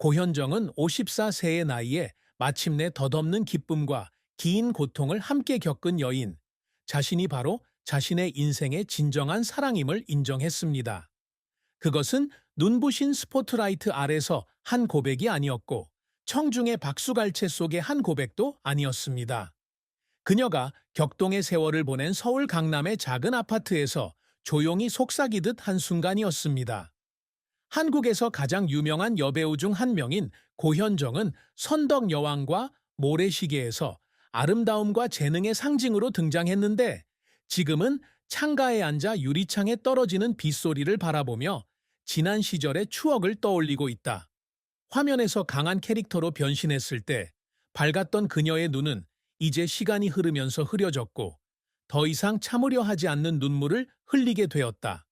고현정은 54세의 나이에 마침내 덧없는 기쁨과 긴 고통을 함께 겪은 여인, 자신이 바로 자신의 인생의 진정한 사랑임을 인정했습니다. 그것은 눈부신 스포트라이트 아래서 한 고백이 아니었고, 청중의 박수갈채 속의 한 고백도 아니었습니다. 그녀가 격동의 세월을 보낸 서울 강남의 작은 아파트에서 조용히 속삭이듯 한 순간이었습니다. 한국에서 가장 유명한 여배우 중 한 명인 고현정은 선덕여왕과 모래시계에서 아름다움과 재능의 상징으로 등장했는데, 지금은 창가에 앉아 유리창에 떨어지는 빗소리를 바라보며 지난 시절의 추억을 떠올리고 있다. 화면에서 강한 캐릭터로 변신했을 때 밝았던 그녀의 눈은 이제 시간이 흐르면서 흐려졌고, 더 이상 참으려 하지 않는 눈물을 흘리게 되었다.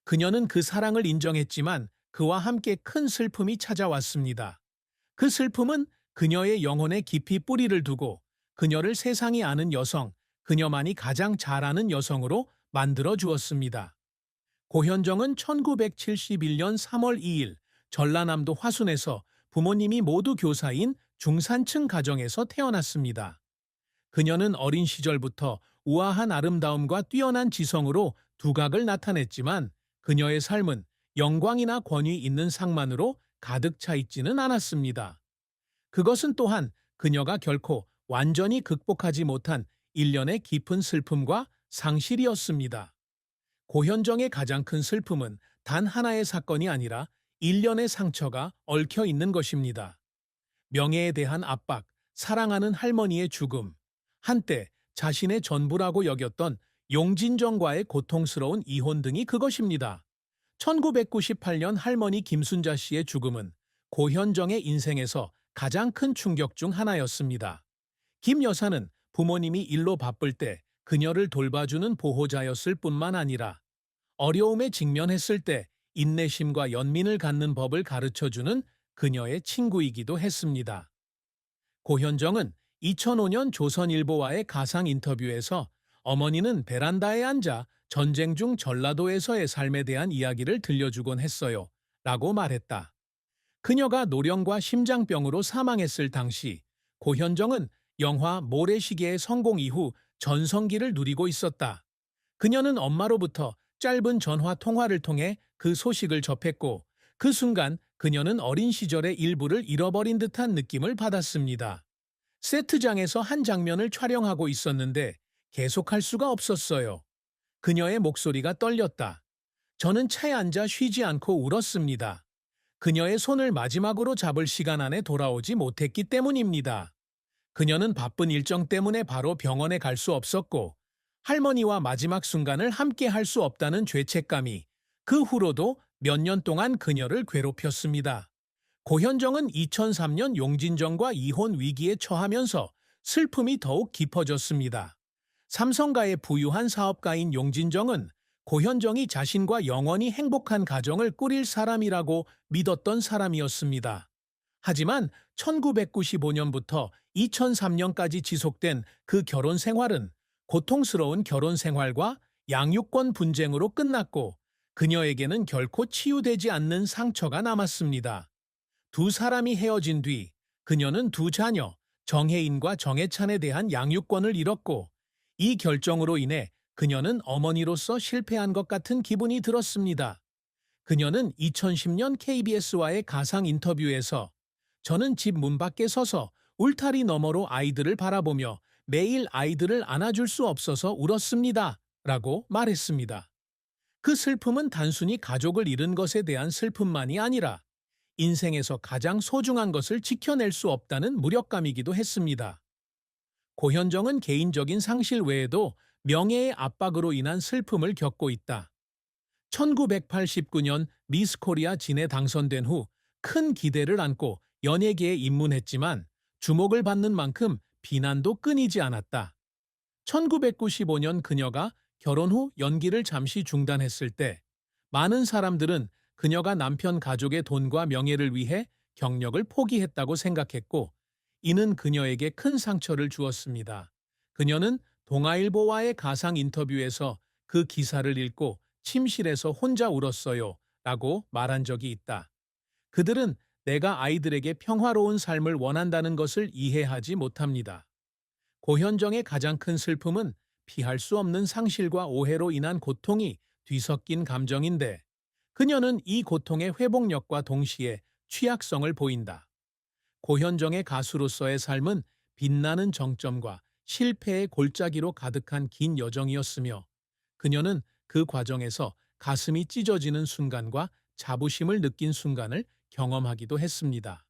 그녀는 그 사랑을 인정했지만 그와 함께 큰 슬픔이 찾아왔습니다. 그 슬픔은 그녀의 영혼에 깊이 뿌리를 두고 그녀를 세상이 아는 여성, 그녀만이 가장 잘 아는 여성으로 만들어 주었습니다. 고현정은 1971년 3월 2일 전라남도 화순에서 부모님이 모두 교사인 중산층 가정에서 태어났습니다. 그녀는 어린 시절부터 우아한 아름다움과 뛰어난 지성으로 두각을 나타냈지만, 그녀의 삶은 영광이나 권위 있는 상만으로 가득 차 있지는 않았습니다. 그것은 또한 그녀가 결코 완전히 극복하지 못한 일련의 깊은 슬픔과 상실이었습니다. 고현정의 가장 큰 슬픔은 단 하나의 사건이 아니라 일련의 상처가 얽혀 있는 것입니다. 명예에 대한 압박, 사랑하는 할머니의 죽음, 한때 자신의 전부라고 여겼던 용진정과의 고통스러운 이혼 등이 그것입니다. 1998년 할머니 김순자 씨의 죽음은 고현정의 인생에서 가장 큰 충격 중 하나였습니다. 김 여사는 부모님이 일로 바쁠 때 그녀를 돌봐주는 보호자였을 뿐만 아니라, 어려움에 직면했을 때 인내심과 연민을 갖는 법을 가르쳐주는 그녀의 친구이기도 했습니다. 고현정은 2005년 조선일보와의 가상 인터뷰에서 어머니는 베란다에 앉아 전쟁 중 전라도에서의 삶에 대한 이야기를 들려주곤 했어요 라고 말했다. 그녀가 노령과 심장병으로 사망했을 당시 고현정은 영화 모래시계의 성공 이후 전성기를 누리고 있었다. 그녀는 엄마로부터 짧은 전화 통화를 통해 그 소식을 접했고, 그 순간 그녀는 어린 시절의 일부를 잃어버린 듯한 느낌을 받았습니다. 세트장에서 한 장면을 촬영하고 있었는데 계속할 수가 없었어요. 그녀의 목소리가 떨렸다. 저는 차에 앉아 쉬지 않고 울었습니다. 그녀의 손을 마지막으로 잡을 시간 안에 돌아오지 못했기 때문입니다. 그녀는 바쁜 일정 때문에 바로 병원에 갈 수 없었고, 할머니와 마지막 순간을 함께 할 수 없다는 죄책감이 그 후로도 몇 년 동안 그녀를 괴롭혔습니다. 고현정은 2003년 용진정과 이혼 위기에 처하면서 슬픔이 더욱 깊어졌습니다. 삼성가의 부유한 사업가인 용진정은 고현정이 자신과 영원히 행복한 가정을 꾸릴 사람이라고 믿었던 사람이었습니다. 하지만 1995년부터 2003년까지 지속된 그 결혼 생활은 고통스러운 결혼 생활과 양육권 분쟁으로 끝났고, 그녀에게는 결코 치유되지 않는 상처가 남았습니다. 두 사람이 헤어진 뒤 그녀는 두 자녀, 정혜인과 정혜찬에 대한 양육권을 잃었고, 이 결정으로 인해 그녀는 어머니로서 실패한 것 같은 기분이 들었습니다. 그녀는 2010년 KBS와의 가상 인터뷰에서 저는 집 문 밖에 서서 울타리 너머로 아이들을 바라보며 매일 아이들을 안아줄 수 없어서 울었습니다. 라고 말했습니다. 그 슬픔은 단순히 가족을 잃은 것에 대한 슬픔만이 아니라 인생에서 가장 소중한 것을 지켜낼 수 없다는 무력감이기도 했습니다. 고현정은 개인적인 상실 외에도 명예의 압박으로 인한 슬픔을 겪고 있다. 1989년 미스 코리아 진에 당선된 후 큰 기대를 안고 연예계에 입문했지만 주목을 받는 만큼 비난도 끊이지 않았다. 1995년 그녀가 결혼 후 연기를 잠시 중단했을 때 많은 사람들은 그녀가 남편 가족의 돈과 명예를 위해 경력을 포기했다고 생각했고, 이는 그녀에게 큰 상처를 주었습니다. 그녀는 동아일보와의 가상 인터뷰에서 그 기사를 읽고 침실에서 혼자 울었어요 라고 말한 적이 있다. 그들은 내가 아이들에게 평화로운 삶을 원한다는 것을 이해하지 못합니다. 고현정의 가장 큰 슬픔은 피할 수 없는 상실과 오해로 인한 고통이 뒤섞인 감정인데, 그녀는 이 고통의 회복력과 동시에 취약성을 보인다. 고현정의 가수로서의 삶은 빛나는 정점과 실패의 골짜기로 가득한 긴 여정이었으며, 그녀는 그 과정에서 가슴이 찢어지는 순간과 자부심을 느낀 순간을 경험하기도 했습니다.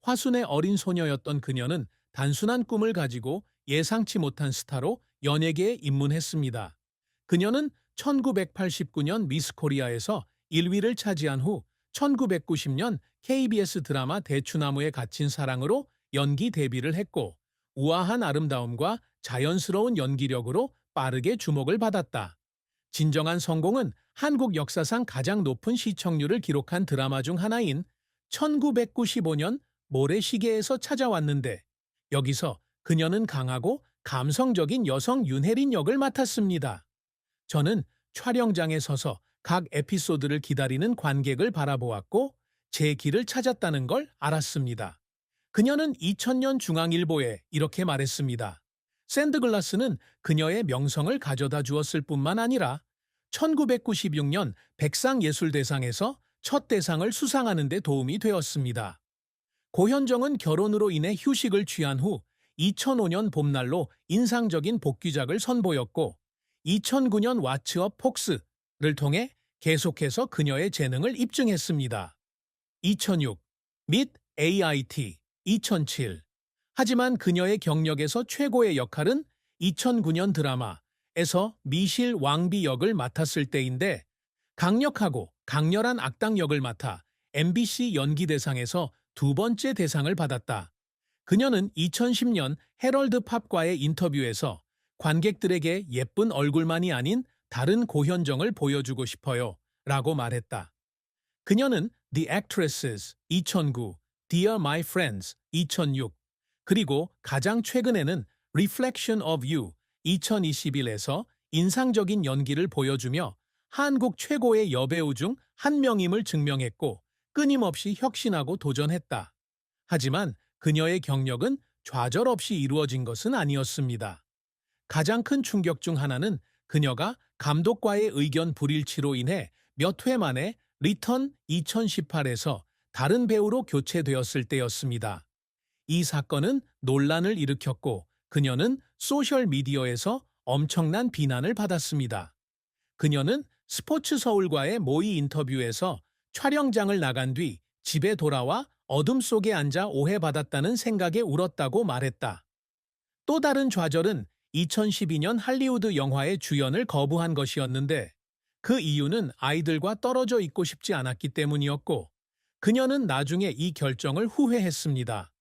화순의 어린 소녀였던 그녀는 단순한 꿈을 가지고 예상치 못한 스타로 연예계에 입문했습니다. 그녀는 1989년 미스 코리아에서 1위를 차지한 후 1990년 KBS 드라마 대추나무에 갇힌 사랑으로 연기 데뷔를 했고, 우아한 아름다움과 자연스러운 연기력으로 빠르게 주목을 받았다. 진정한 성공은 한국 역사상 가장 높은 시청률을 기록한 드라마 중 하나인 1995년 모래시계에서 찾아왔는데, 여기서 그녀는 강하고 감성적인 여성 윤혜린 역을 맡았습니다. 저는 촬영장에 서서 각 에피소드를 기다리는 관객을 바라보았고 제 길을 찾았다는 걸 알았습니다. 그녀는 2000년 중앙일보에 이렇게 말했습니다. 샌드글라스는 그녀의 명성을 가져다 주었을 뿐만 아니라 1996년 백상예술대상에서 첫 대상을 수상하는 데 도움이 되었습니다. 고현정은 결혼으로 인해 휴식을 취한 후 2005년 봄날로 인상적인 복귀작을 선보였고, 2009년 왓츠업 폭스를 통해 계속해서 그녀의 재능을 입증했습니다. 2006 및 AIT 2007. 하지만 그녀의 경력에서 최고의 역할은 2009년 드라마에서 미실 왕비 역을 맡았을 때인데, 강력하고 강렬한 악당 역을 맡아 MBC 연기대상에서 두 번째 대상을 받았다. 그녀는 2010년 헤럴드 팝과의 인터뷰에서 관객들에게 예쁜 얼굴만이 아닌 다른 고현정을 보여주고 싶어요 라고 말했다. 그녀는 The Actresses 2009, Dear My Friends 2006, 그리고 가장 최근에는 Reflection of You 2021에서 인상적인 연기를 보여주며 한국 최고의 여배우 중 한 명임을 증명했고, 끊임없이 혁신하고 도전했다. 하지만 그녀의 경력은 좌절없이 이루어진 것은 아니었습니다. 가장 큰 충격 중 하나는 그녀가 감독과의 의견 불일치로 인해 몇 회 만에 리턴 2018에서 다른 배우로 교체되었을 때였습니다. 이 사건은 논란을 일으켰고 그녀는 소셜미디어에서 엄청난 비난을 받았습니다. 그녀는 스포츠 서울과의 모의 인터뷰에서 촬영장을 나간 뒤 집에 돌아와 어둠 속에 앉아 오해받았다는 생각에 울었다고 말했다. 또 다른 좌절은 2012년 할리우드 영화의 주연을 거부한 것이었는데, 그 이유는 아이들과 떨어져 있고 싶지 않았기 때문이었고, 그녀는 나중에 이 결정을 후회했습니다.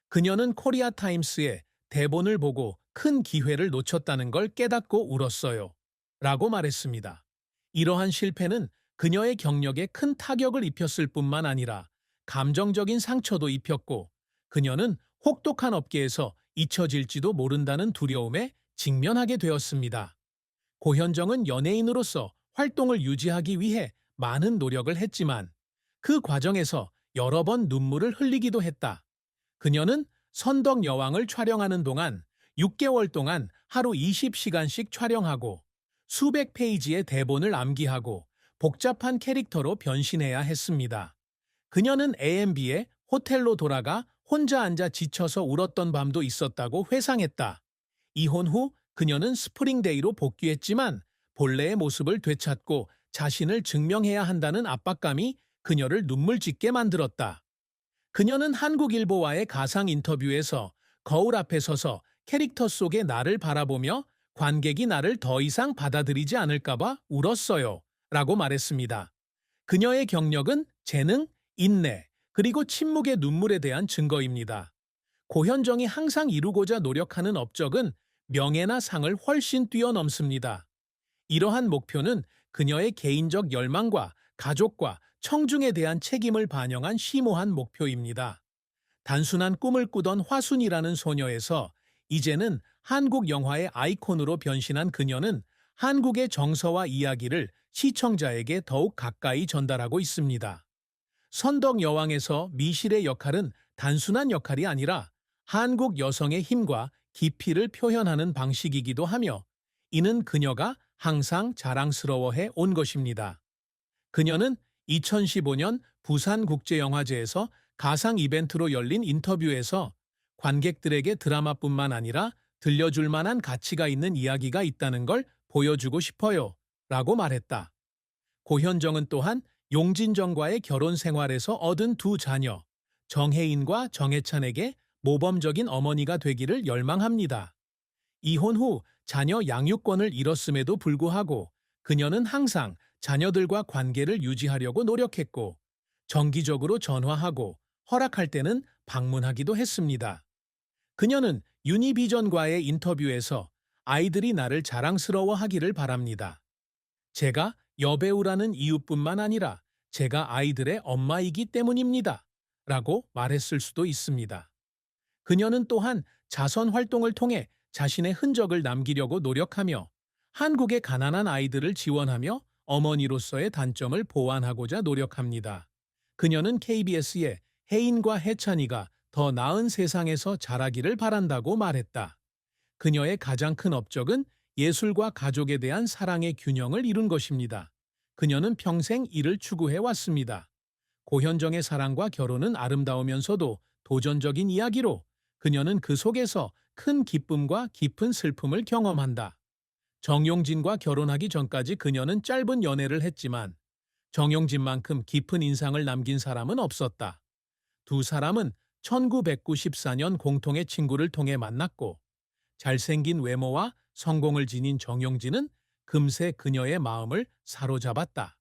그녀는 코리아 타임스의 대본을 보고 큰 기회를 놓쳤다는 걸 깨닫고 울었어요. 라고 말했습니다. 이러한 실패는 그녀의 경력에 큰 타격을 입혔을 뿐만 아니라 감정적인 상처도 입혔고, 그녀는 혹독한 업계에서 잊혀질지도 모른다는 두려움에 직면하게 되었습니다. 고현정은 연예인으로서 활동을 유지하기 위해 많은 노력을 했지만 그 과정에서 여러 번 눈물을 흘리기도 했다. 그녀는 선덕 여왕을 촬영하는 동안 6개월 동안 하루 20시간씩 촬영하고 수백 페이지의 대본을 암기하고 복잡한 캐릭터로 변신해야 했습니다. 그녀는 AMB에 호텔로 돌아가 혼자 앉아 지쳐서 울었던 밤도 있었다고 회상했다. 이혼 후 그녀는 스프링데이로 복귀했지만 본래의 모습을 되찾고 자신을 증명해야 한다는 압박감이 그녀를 눈물 짓게 만들었다. 그녀는 한국일보와의 가상 인터뷰에서 거울 앞에 서서 캐릭터 속의 나를 바라보며 관객이 나를 더 이상 받아들이지 않을까봐 울었어요. 라고 말했습니다. 그녀의 경력은 재능, 인내, 그리고 침묵의 눈물에 대한 증거입니다. 고현정이 항상 이루고자 노력하는 업적은 명예나 상을 훨씬 뛰어넘습니다. 이러한 목표는 그녀의 개인적 열망과 가족과 청중에 대한 책임을 반영한 심오한 목표입니다. 단순한 꿈을 꾸던 화순이라는 소녀에서 이제는 한국 영화의 아이콘으로 변신한 그녀는 한국의 정서와 이야기를 시청자에게 더욱 가까이 전달하고 있습니다. 선덕 여왕에서 미실의 역할은 단순한 역할이 아니라 한국 여성의 힘과 깊이를 표현하는 방식이기도 하며 이는 그녀가 항상 자랑스러워해 온 것입니다. 그녀는 2015년 부산국제영화제에서 가상 이벤트로 열린 인터뷰에서 관객들에게 드라마뿐만 아니라 들려줄 만한 가치가 있는 이야기가 있다는 걸 보여주고 싶어요. 라고 말했다. 고현정은 또한 용진정과의 결혼 생활에서 얻은 두 자녀, 정혜인과 정혜찬에게 모범적인 어머니가 되기를 열망합니다. 이혼 후 자녀 양육권을 잃었음에도 불구하고 그녀는 항상 자녀들과 관계를 유지하려고 노력했고 정기적으로 전화하고 허락할 때는 방문하기도 했습니다. 그녀는 유니비전과의 인터뷰에서 아이들이 나를 자랑스러워하기를 바랍니다. 제가 여배우라는 이유뿐만 아니라 제가 아이들의 엄마이기 때문입니다. 라고 말했을 수도 있습니다. 그녀는 또한 자선 활동을 통해 자신의 흔적을 남기려고 노력하며 한국의 가난한 아이들을 지원하며 어머니로서의 단점을 보완하고자 노력합니다. 그녀는 KBS에 혜인과 혜찬이가 더 나은 세상에서 자라기를 바란다고 말했다. 그녀의 가장 큰 업적은 예술과 가족에 대한 사랑의 균형을 이룬 것입니다. 그녀는 평생 이를 추구해 왔습니다. 고현정의 사랑과 결혼은 아름다우면서도 도전적인 이야기로 그녀는 그 속에서 큰 기쁨과 깊은 슬픔을 경험한다. 정용진과 결혼하기 전까지 그녀는 짧은 연애를 했지만 정용진만큼 깊은 인상을 남긴 사람은 없었다. 두 사람은 1994년 공통의 친구를 통해 만났고 잘생긴 외모와 성공을 지닌 정용진은 금세 그녀의 마음을 사로잡았다.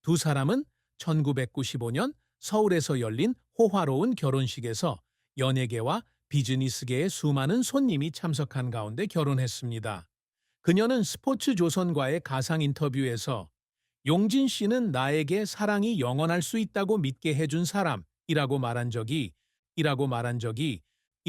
두 사람은 1995년 서울에서 열린 호화로운 결혼식에서 연예계와 비즈니스계의 수많은 손님이 참석한 가운데 결혼했습니다. 그녀는 스포츠조선과의 가상 인터뷰에서 용진 씨는 나에게 사랑이 영원할 수 있다고 믿게 해준 사람이라고 말한 적이